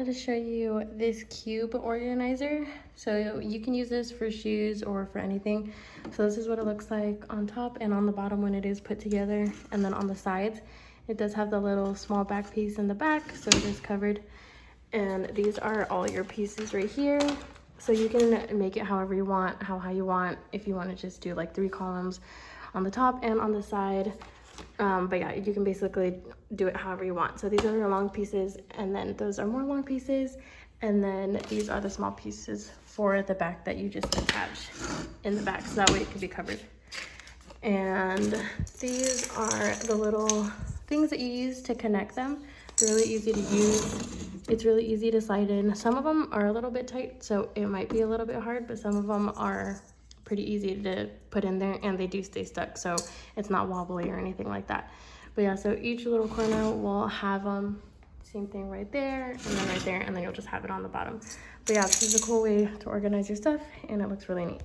To show you this cube organizer. So you can use this for shoes or for anything. So this is what it looks like on top and on the bottom when it is put together, and then on the sides it does have the little small back piece in the back, so it is covered. And these are all your pieces right here, so you can make it however you want, how high you want. If you want to just do like 3 columns on the top and on the side, but yeah, you can basically do it however you want. So these are your long pieces, and then those are more long pieces, and then these are the small pieces for the back that you just attach in the back, so that way it can be covered. And these are the little things that you use to connect them. They're really easy to use. It's really easy to slide in. Some of them are a little bit tight, so it might be a little bit hard, but some of them are pretty easy to put in there, and they do stay stuck, so it's not wobbly or anything like that. But yeah, so each little corner will have same thing right there, and then right there, and then you'll just have it on the bottom. But yeah, this is a cool way to organize your stuff, and it looks really neat.